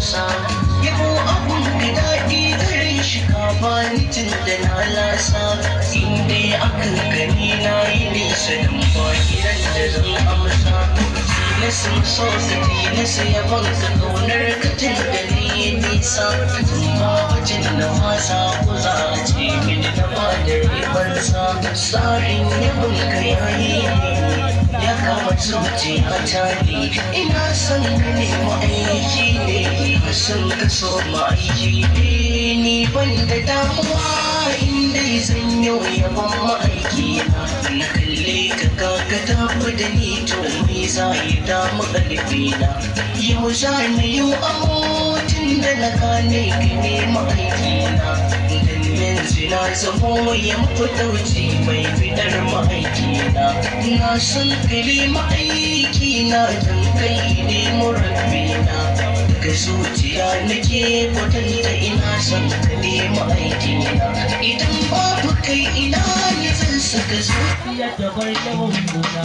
amsa yabo abun da daɗi gare shi ka bani tun da na lasa inda aka gani na yi nisa don ba kiran da zan amsa tilasin so su tilasa yabon ka kaunar ka tun da ni nisa tun ba wajen na fasa ko za a ce mini na ba da ribarsa tsarin yabon ka yayi ne ya kama zuciya ta ne ina son ka nemi aiki ne son ka so ma'aiki ne ni ban da damuwa inda zan yau yabon ma'aiki na kalle ka kaka tafi da ni to mai za yi damu ƙarfi na yau za na yi amotin da na gane ka ne ma'aiki na dan yanzu na zamo ya mafi mai fitar ma'aiki na san kali ma'aiki na dan kai ne murabbi na daga zuciya nake kwatanta ina son ka ne ma'aiki na idan babu kai ina ne zan saka zuciya ta bar yawan kuna